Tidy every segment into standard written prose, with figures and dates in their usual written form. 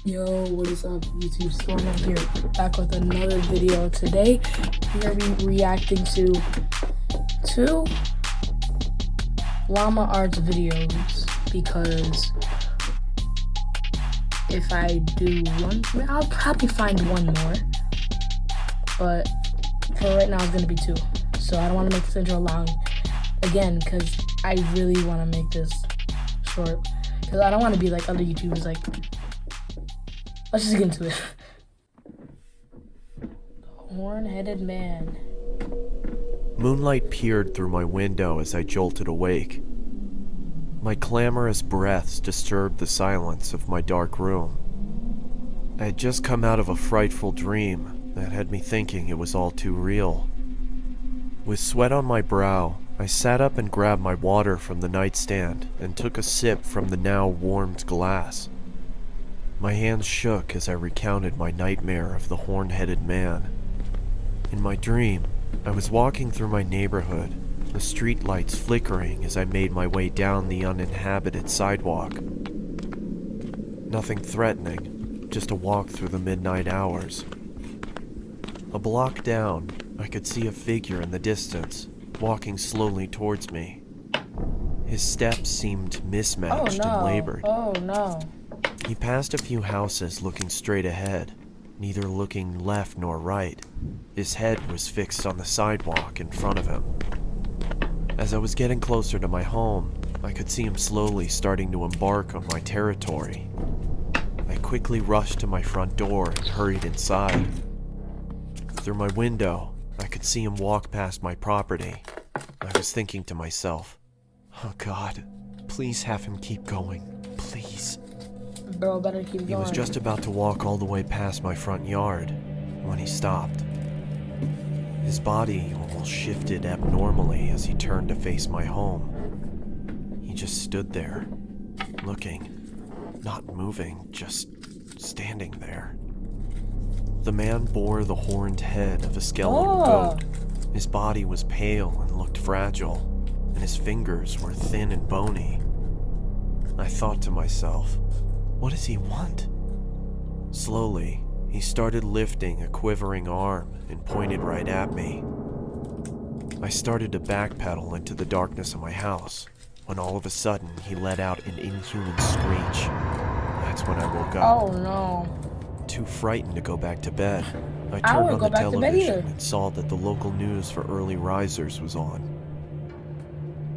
Yo, what is up, YouTube? Storm.Knight here, back with another video. Today, we're going to be reacting to two Llama Arts videos, because if I do one, I'll probably find one more, but for right now, it's going to be two. So I don't want to make this intro long, again, because I really want to make this short, because I don't want to be like other YouTubers, like, let's just get into it. Horn-headed man. Moonlight peered through my window as I jolted awake. My clamorous breaths disturbed the silence of my dark room. I had just come out of a frightful dream that had me thinking it was all too real. With sweat on my brow, I sat up and grabbed my water from the nightstand and took a sip from the now warmed glass. My hands shook as I recounted my nightmare of the horn-headed man. In my dream, I was walking through my neighborhood, the streetlights flickering as I made my way down the uninhabited sidewalk. Nothing threatening, just a walk through the midnight hours. A block down, I could see a figure in the distance, walking slowly towards me. His steps seemed mismatched and labored. Oh no. He passed a few houses looking straight ahead, neither looking left nor right. His head was fixed on the sidewalk in front of him. As I was getting closer to my home, I could see him slowly starting to embark on my territory. I quickly rushed to my front door and hurried inside. Through my window, I could see him walk past my property. I was thinking to myself, oh God, please have him keep going, please. Bro, better keep going. He was just about to walk all the way past my front yard when he stopped. His body almost shifted abnormally as he turned to face my home. He just stood there, looking, not moving, just standing there. The man bore the horned head of a skeletal goat. His body was pale and looked fragile, and his fingers were thin and bony. I thought to myself, what does he want? Slowly, he started lifting a quivering arm and pointed right at me. I started to backpedal into the darkness of my house, when all of a sudden he let out an inhuman screech. That's when I woke up. Oh no. Too frightened to go back to bed, I turned on the television and saw that the local news for early risers was on.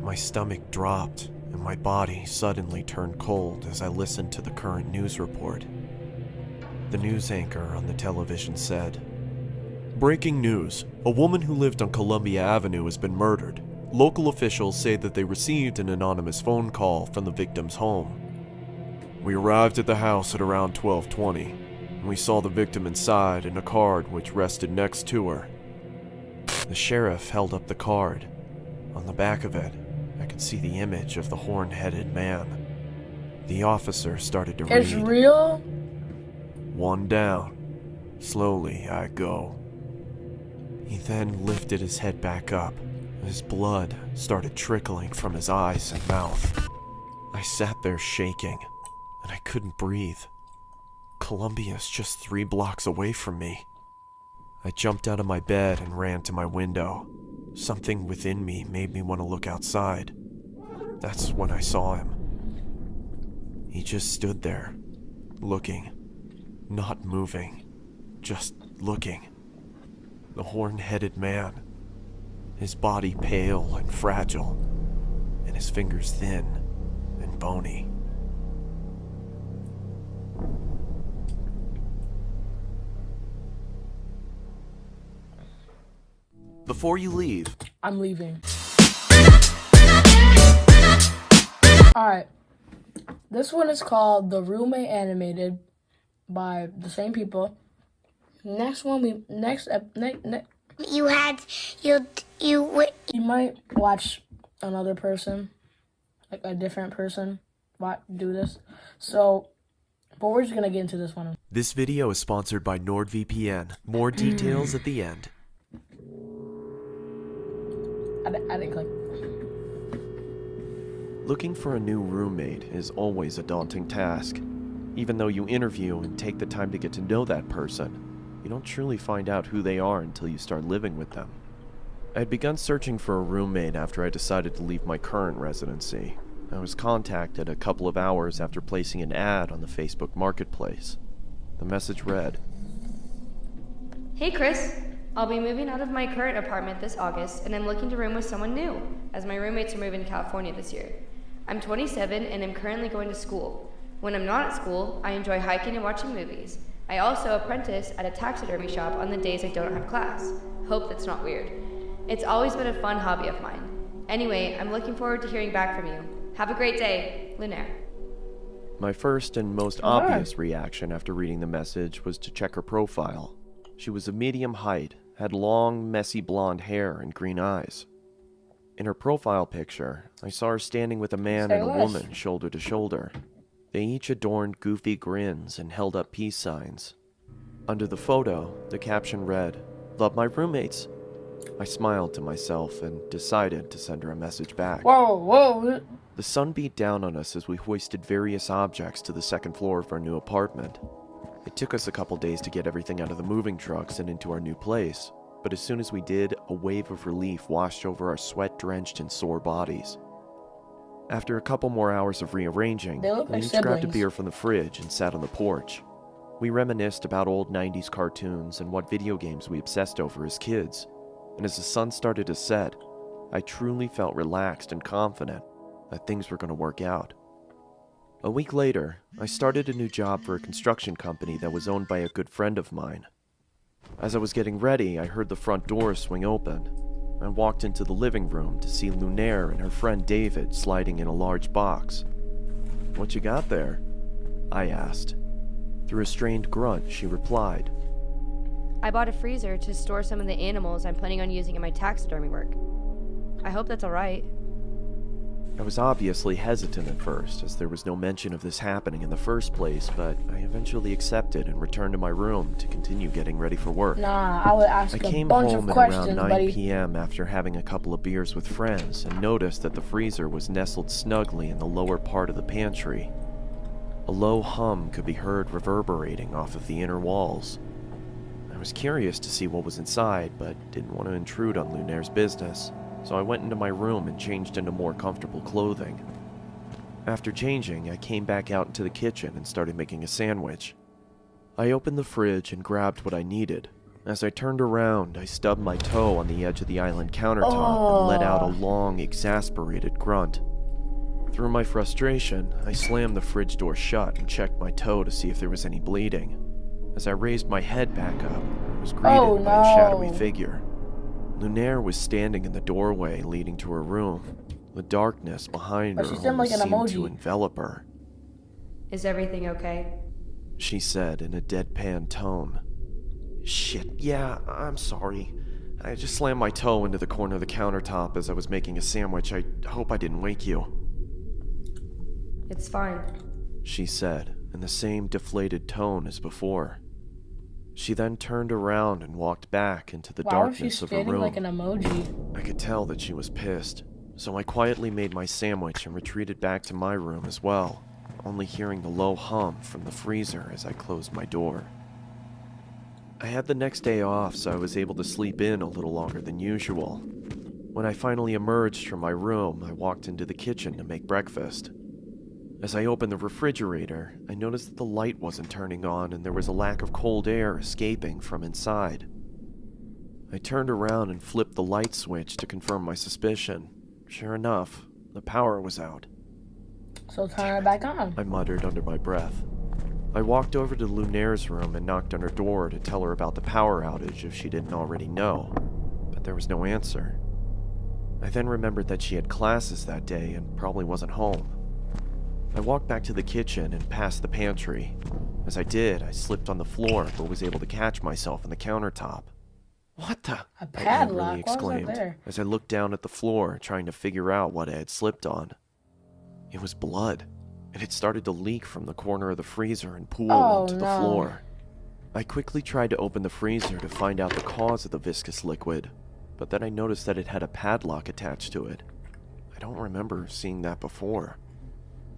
My stomach dropped, and my body suddenly turned cold as I listened to the current news report. The news anchor on the television said, "Breaking news. A woman who lived on Columbia Avenue has been murdered. Local officials say that they received an anonymous phone call from the victim's home. We arrived at the house at around 12:20, and we saw the victim inside in a card which rested next to her." The sheriff held up the card. On the back of it, I could see the image of the horn-headed man. The officer started to read. It's real? One down. Slowly I go. He then lifted his head back up. His blood started trickling from his eyes and mouth. I sat there shaking, and I couldn't breathe. Columbia's just 3 blocks away from me. I jumped out of my bed and ran to my window. Something within me made me want to look outside. That's when I saw him. He just stood there, looking, not moving, just looking. The horn-headed man, his body pale and fragile, and his fingers thin and bony. Before you leave, I'm leaving. Alright. This one is called The Roommate Animated by the same people. Next one, you might watch another person, like a different person, do this. So, but we're just gonna get into this one. This video is sponsored by NordVPN. More details at the end. I didn't click. Looking for a new roommate is always a daunting task. Even though you interview and take the time to get to know that person, you don't truly find out who they are until you start living with them. I had begun searching for a roommate after I decided to leave my current residency. I was contacted a couple of hours after placing an ad on the Facebook Marketplace. The message read, "Hey Chris, I'll be moving out of my current apartment this August and I'm looking to room with someone new, as my roommates are moving to California this year. I'm 27 and I'm currently going to school. When I'm not at school, I enjoy hiking and watching movies. I also apprentice at a taxidermy shop on the days I don't have class. Hope that's not weird. It's always been a fun hobby of mine. Anyway, I'm looking forward to hearing back from you. Have a great day, Lunaire." My first and most obvious reaction after reading the message was to check her profile. She was of medium height, had long, messy blonde hair and green eyes. In her profile picture, I saw her standing with a man and a woman shoulder to shoulder. They each adorned goofy grins and held up peace signs. Under the photo, the caption read, "Love my roommates." I smiled to myself and decided to send her a message back. Whoa. The sun beat down on us as we hoisted various objects to the second floor of our new apartment. It took us a couple days to get everything out of the moving trucks and into our new place, but as soon as we did, a wave of relief washed over our sweat-drenched and sore bodies. After a couple more hours of rearranging, They look we like each grabbed a siblings. beer from the fridge and sat on the porch. We reminisced about old 90s cartoons and what video games we obsessed over as kids, and as the sun started to set, I truly felt relaxed and confident that things were going to work out. A week later, I started a new job for a construction company that was owned by a good friend of mine. As I was getting ready, I heard the front door swing open. I walked into the living room to see Lunaire and her friend David sliding in a large box. "What you got there?" I asked. Through a strained grunt, she replied, "I bought a freezer to store some of the animals I'm planning on using in my taxidermy work. I hope that's alright." I was obviously hesitant at first, as there was no mention of this happening in the first place, but I eventually accepted and returned to my room to continue getting ready for work. Nah, I would ask I a came bunch home of at questions, around 9 buddy. p.m. after having a couple of beers with friends and noticed that the freezer was nestled snugly in the lower part of the pantry. A low hum could be heard reverberating off of the inner walls. I was curious to see what was inside, but didn't want to intrude on Lunaire's business, so I went into my room and changed into more comfortable clothing. After changing, I came back out into the kitchen and started making a sandwich. I opened the fridge and grabbed what I needed. As I turned around, I stubbed my toe on the edge of the island countertop and let out a long, exasperated grunt. Through my frustration, I slammed the fridge door shut and checked my toe to see if there was any bleeding. As I raised my head back up, I was greeted by a shadowy figure. Lunaire was standing in the doorway leading to her room. The darkness behind her almost seemed to envelop her. "Is everything okay?" She said in a deadpan tone. "Shit, yeah, I'm sorry. I just slammed my toe into the corner of the countertop as I was making a sandwich. I hope I didn't wake you." "It's fine." She said in the same deflated tone as before. She then turned around and walked back into the darkness of her room. Like an emoji. I could tell that she was pissed, so I quietly made my sandwich and retreated back to my room as well, only hearing the low hum from the freezer as I closed my door. I had the next day off, so I was able to sleep in a little longer than usual. When I finally emerged from my room, I walked into the kitchen to make breakfast. As I opened the refrigerator, I noticed that the light wasn't turning on and there was a lack of cold air escaping from inside. I turned around and flipped the light switch to confirm my suspicion. Sure enough, the power was out. So turn it back on. I muttered under my breath. I walked over to Lunaire's room and knocked on her door to tell her about the power outage if she didn't already know, but there was no answer. I then remembered that she had classes that day and probably wasn't home. I walked back to the kitchen and past the pantry. As I did, I slipped on the floor but was able to catch myself on the countertop. "What the?" A I padlock? angrily Why was that exclaimed there? as I looked down at the floor trying to figure out what I had slipped on. It was blood. It had started to leak from the corner of the freezer and pool onto the floor. I quickly tried to open the freezer to find out the cause of the viscous liquid, but then I noticed that it had a padlock attached to it. I don't remember seeing that before.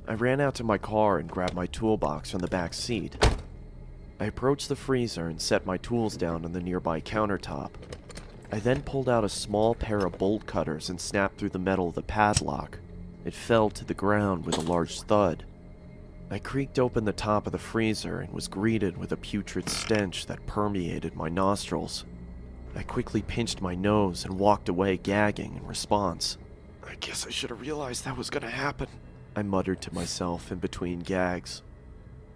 I ran out to my car and grabbed my toolbox from the back seat. I approached the freezer and set my tools down on the nearby countertop. I then pulled out a small pair of bolt cutters and snapped through the metal of the padlock. It fell to the ground with a large thud. I creaked open the top of the freezer and was greeted with a putrid stench that permeated my nostrils. I quickly pinched my nose and walked away gagging in response. "I guess I should have realized that was gonna happen," I muttered to myself in between gags.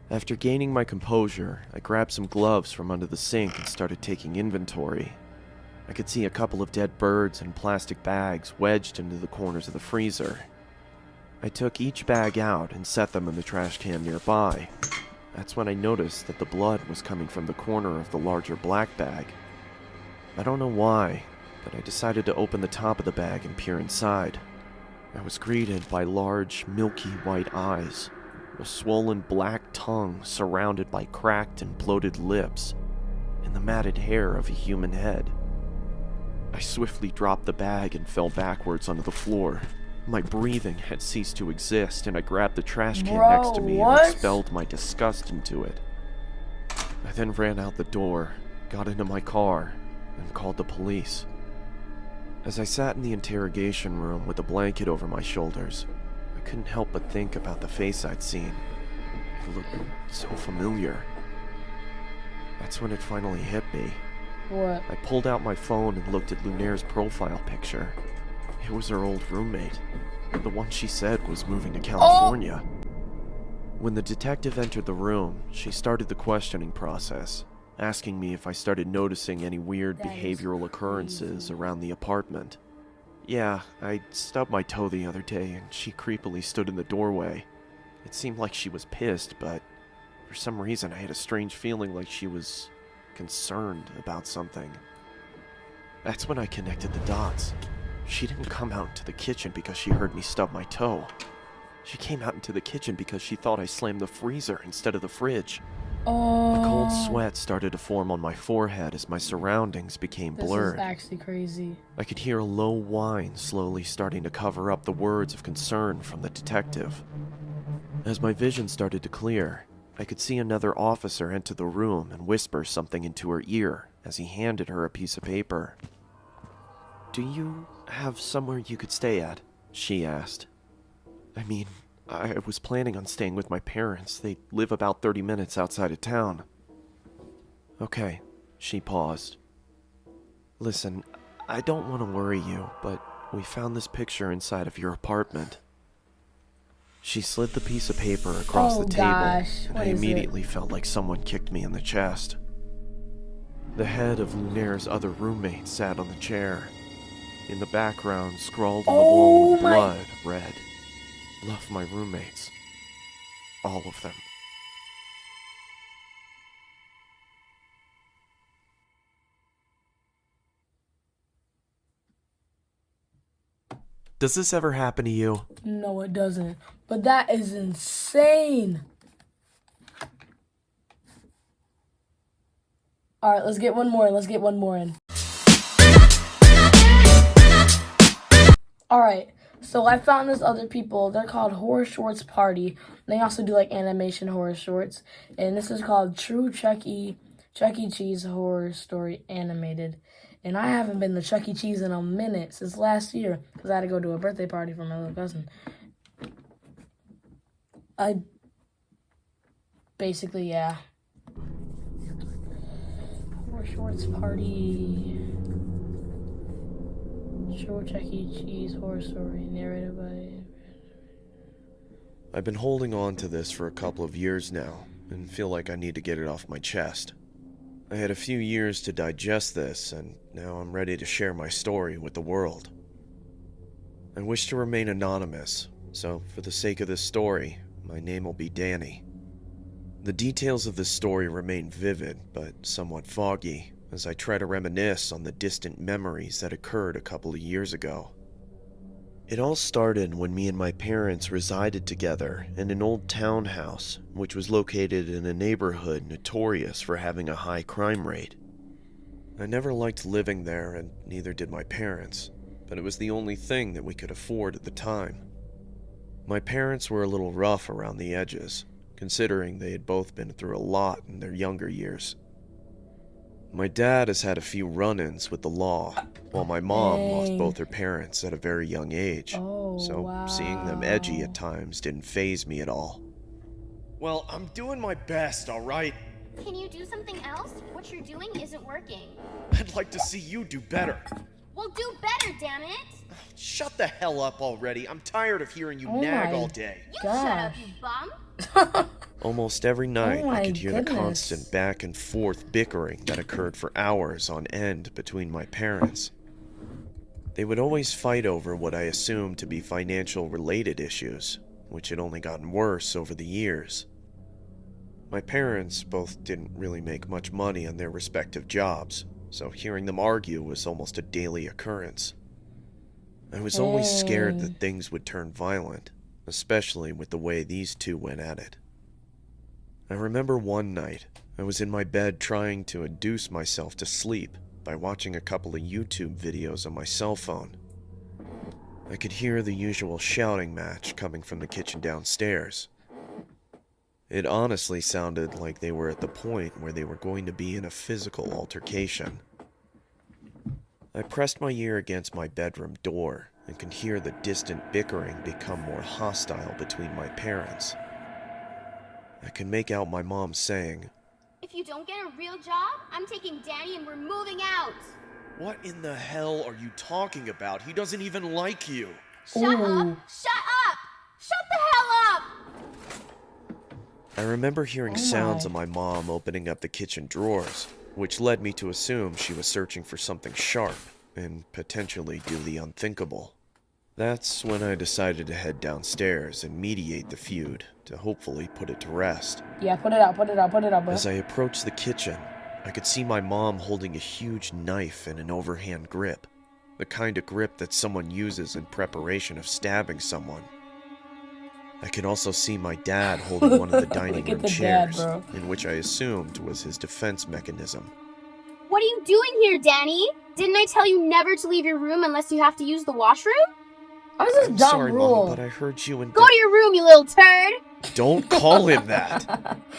After gaining my composure, I grabbed some gloves from under the sink and started taking inventory. I could see a couple of dead birds and plastic bags wedged into the corners of the freezer. I took each bag out and set them in the trash can nearby. That's when I noticed that the blood was coming from the corner of the larger black bag. I don't know why, but I decided to open the top of the bag and peer inside. I was greeted by large, milky white eyes, a swollen black tongue surrounded by cracked and bloated lips, and the matted hair of a human head. I swiftly dropped the bag and fell backwards onto the floor. My breathing had ceased to exist, and I grabbed the trash can next to me and expelled my disgust into it. I then ran out the door, got into my car, and called the police. As I sat in the interrogation room with a blanket over my shoulders, I couldn't help but think about the face I'd seen. It looked so familiar. That's when it finally hit me. What? I pulled out my phone and looked at Lunaire's profile picture. It was her old roommate, the one she said was moving to California. When the detective entered the room, she started the questioning process, asking me if I started noticing any weird behavioral occurrences around the apartment. Yeah, I stubbed my toe the other day and she creepily stood in the doorway. It seemed like she was pissed, but for some reason I had a strange feeling like she was concerned about something. That's when I connected the dots. She didn't come out into the kitchen because she heard me stub my toe. She came out into the kitchen because she thought I slammed the freezer instead of the fridge. A cold sweat started to form on my forehead as my surroundings became blurred. This is actually crazy. I could hear a low whine slowly starting to cover up the words of concern from the detective. As my vision started to clear, I could see another officer enter the room and whisper something into her ear as he handed her a piece of paper. "Do you have somewhere you could stay at?" she asked. "I mean, I was planning on staying with my parents. They live about 30 minutes outside of town." "Okay," she paused. "Listen, I don't want to worry you, but we found this picture inside of your apartment." She slid the piece of paper across the table, and I immediately felt like someone kicked me in the chest. The head of Lunaire's other roommate sat on the chair. In the background, scrawled on the wall with blood, read, "Love my roommates. All of them." Does this ever happen to you? No, it doesn't. But that is insane. Alright, let's get one more in. Alright, so I found this other people. They're called Horror Shorts Party. They also do like animation horror shorts. And this is called True Chuck E. Cheese Horror Story Animated. And I haven't been to Chuck E. Cheese in a minute, since last year, because I had to go to a birthday party for my little cousin. Basically, yeah. Horror Shorts Party. True Chuck E. Cheese Horror Story, narrated by... I've been holding on to this for a couple of years now, and feel like I need to get it off my chest. I had a few years to digest this, and now I'm ready to share my story with the world. I wish to remain anonymous, so for the sake of this story, my name will be Danny. The details of this story remain vivid, but somewhat foggy, as I try to reminisce on the distant memories that occurred a couple of years ago. It all started when me and my parents resided together in an old townhouse, which was located in a neighborhood notorious for having a high crime rate. I never liked living there, and neither did my parents, but it was the only thing that we could afford at the time. My parents were a little rough around the edges, considering they had both been through a lot in their younger years. My dad has had a few run-ins with the law, while my mom lost Dang. both her parents at a very young age, Oh, so seeing them edgy wow. at times didn't faze me at all. Well, I'm doing my best, alright? Can you do something else? What you're doing isn't working. I'd like to see you do better. Well, do better, damn it! Shut the hell up already. I'm tired of hearing you Oh nag my all day. You shut up, Gosh. you bum! Almost every night, Oh I my could hear the goodness. constant back and forth bickering that occurred for hours on end between my parents. They would always fight over what I assumed to be financial related issues, which had only gotten worse over the years. My parents both didn't really make much money on their respective jobs, so hearing them argue was almost a daily occurrence. I was always scared that things would turn violent, especially with the way these two went at it. I remember one night, I was in my bed trying to induce myself to sleep by watching a couple of YouTube videos on my cell phone. I could hear the usual shouting match coming from the kitchen downstairs. It honestly sounded like they were at the point where they were going to be in a physical altercation. I pressed my ear against my bedroom door and could hear the distant bickering become more hostile between my parents. I could make out my mom saying, If you don't get a real job, I'm taking Danny and we're moving out! "What in the hell are you talking about? He doesn't even like you." Shut up! Ooh. Shut up! Shut the hell up! I remember hearing Oh sounds my. of my mom opening up the kitchen drawers, which led me to assume she was searching for something sharp and potentially do the unthinkable. That's when I decided to head downstairs and mediate the feud to hopefully put it to rest. Yeah, put it out, bro. As I approached the kitchen, I could see my mom holding a huge knife in an overhand grip, the kind of grip that someone uses in preparation of stabbing someone. I could also see my dad holding one of the dining Look at room the dad, chairs, bro. in which I assumed was his defense mechanism. What are you doing here, Danny? Didn't I tell you never to leave your room unless you have to use the washroom? What's this I'm dumb sorry, rule? Mom, but I heard you and Go to your room, you little turd! Don't call him that!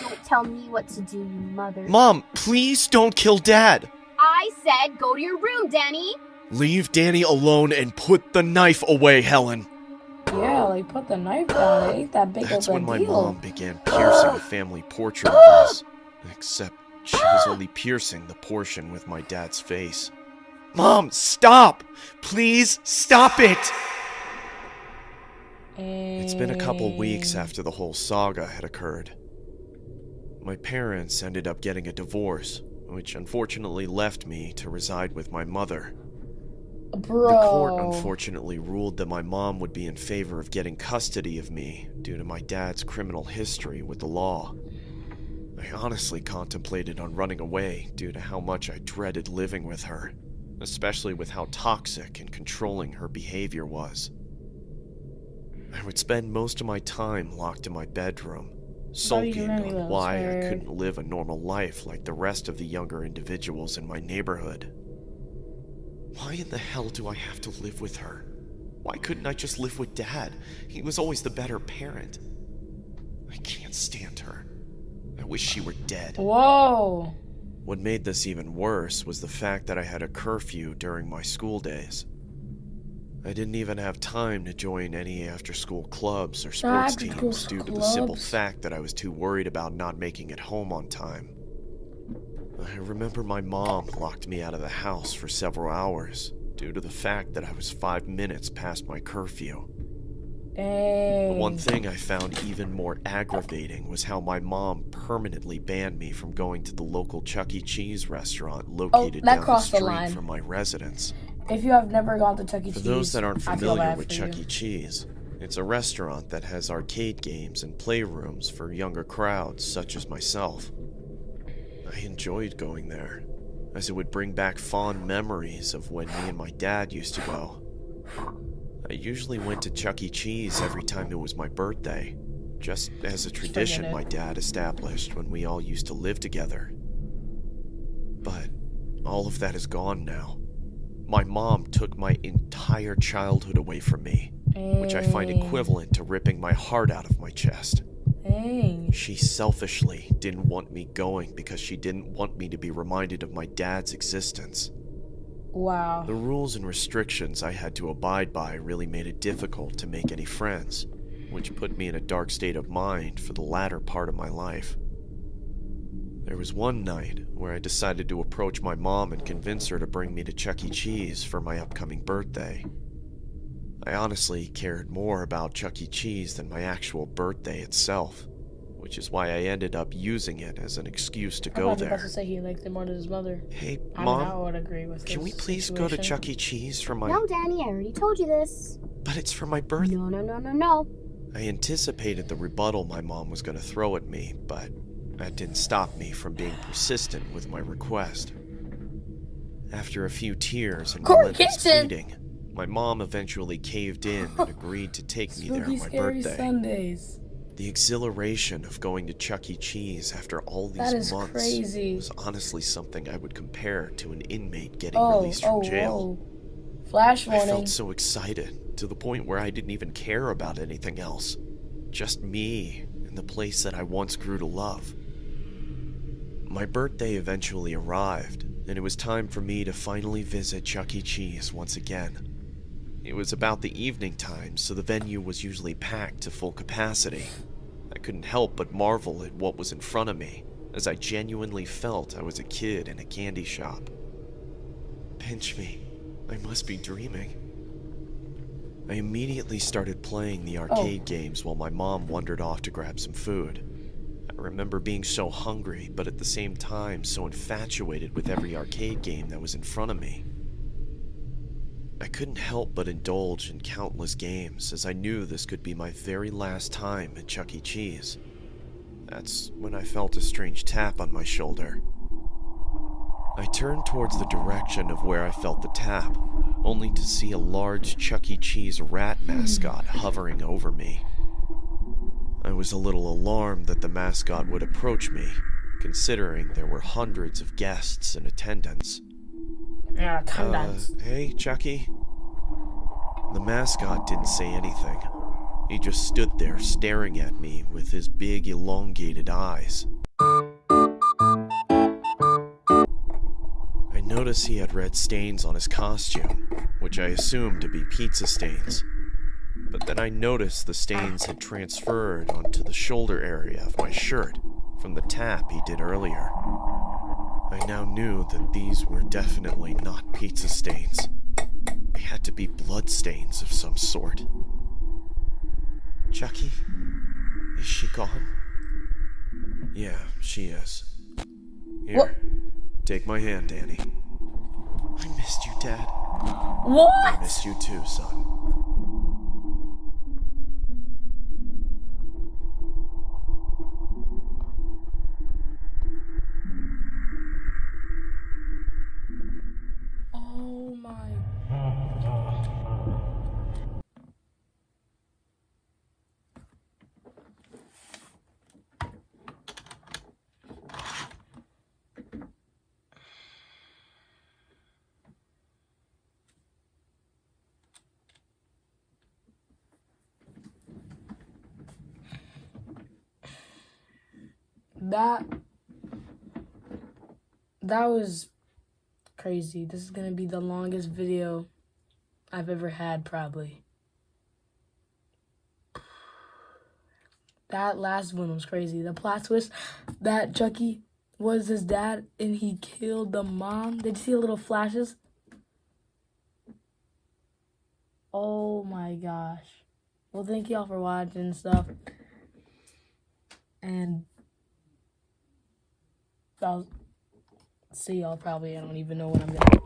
Don't tell me what to do, you mother. Mom, please don't kill Dad! I said go to your room, Danny! Leave Danny alone and put the knife away, Helen! Yeah, like put the knife down. It ain't that big That's of a when my deal. mom began piercing a family portrait of us. Except she was only piercing the portion with my dad's face. Mom, stop! Please stop it! It's been a couple weeks after the whole saga had occurred. My parents ended up getting a divorce, which unfortunately left me to reside with my mother. Bro. The court unfortunately ruled that my mom would be in favor of getting custody of me due to my dad's criminal history with the law. I honestly contemplated on running away due to how much I dreaded living with her, especially with how toxic and controlling her behavior was. I would spend most of my time locked in my bedroom, sulking on why I couldn't live a normal life like the rest of the younger individuals in my neighborhood. Why in the hell do I have to live with her? Why couldn't I just live with Dad? He was always the better parent. I can't stand her. I wish she were dead. Whoa. What made this even worse was the fact that I had a curfew during my school days. I didn't even have time to join any after-school clubs or sports After-school teams due to the simple clubs? fact that I was too worried about not making it home on time. I remember my mom locked me out of the house for several hours due to the fact that I was 5 minutes past my curfew. Dang. The one thing I found even more aggravating was how my mom permanently banned me from going to the local Chuck E. Cheese restaurant located that down the crossed the street line. from my residence. If you have never gone to Chuck E. For Cheese, those that aren't I feel familiar bad with for Chuck you. E. Cheese, it's a restaurant that has arcade games and playrooms for younger crowds such as myself. I enjoyed going there, as it would bring back fond memories of when me and my dad used to go. I usually went to Chuck E. Cheese every time it was my birthday, just as a tradition forget it. my dad established when we all used to live together. But all of that is gone now. My mom took my entire childhood away from me, which I find equivalent to ripping my heart out of my chest. Dang. She selfishly didn't want me going because she didn't want me to be reminded of my dad's existence. Wow. The rules and restrictions I had to abide by really made it difficult to make any friends, which put me in a dark state of mind for the latter part of my life. There was one night where I decided to approach my mom and convince her to bring me to Chuck E. Cheese for my upcoming birthday. I honestly cared more about Chuck E. Cheese than my actual birthday itself, which is why I ended up using it as an excuse to go I was there. about to say he liked it more than his mother. Hey, I Mom, would agree with can we his please go to situation. Chuck E. Cheese for my... No, Danny, I already told you this. But it's for my birthday. No. I anticipated the rebuttal my mom was going to throw at me, but that didn't stop me from being persistent with my request. After a few tears and relentless pleading, my mom eventually caved in and agreed to take me there on my birthday. Sundays. The exhilaration of going to Chuck E. Cheese after all these months crazy. was honestly something I would compare to an inmate getting released from jail. Flash I warning. felt so excited, to the point where I didn't even care about anything else. Just me and the place that I once grew to love. My birthday eventually arrived, and it was time for me to finally visit Chuck E. Cheese once again. It was about the evening time, so the venue was usually packed to full capacity. I couldn't help but marvel at what was in front of me, as I genuinely felt I was a kid in a candy shop. Pinch me. I must be dreaming. I immediately started playing the arcade games while my mom wandered off to grab some food. I remember being so hungry, but at the same time so infatuated with every arcade game that was in front of me. I couldn't help but indulge in countless games, as I knew this could be my very last time at Chuck E. Cheese. That's when I felt a strange tap on my shoulder. I turned towards the direction of where I felt the tap, only to see a large Chuck E. Cheese rat mascot hovering over me. I was a little alarmed that the mascot would approach me, considering there were hundreds of guests in attendance. Hey, Chucky? The mascot didn't say anything. He just stood there staring at me with his big elongated eyes. I noticed he had red stains on his costume, which I assumed to be pizza stains. But then I noticed the stains had transferred onto the shoulder area of my shirt from the tap he did earlier. I now knew that these were definitely not pizza stains. They had to be blood stains of some sort. Chucky? Is she gone? Yeah, she is. Here, What? take my hand, Danny. I missed you, Dad. What? I missed you too, son. Oh my. That was crazy. This is gonna be the longest video I've ever had, probably. That last one was crazy. The plot twist that Chucky was his dad and he killed the mom. Did you see the little flashes? Oh my gosh. Well, thank y'all for watching and stuff. And I'll see y'all probably. I don't even know when I'm gonna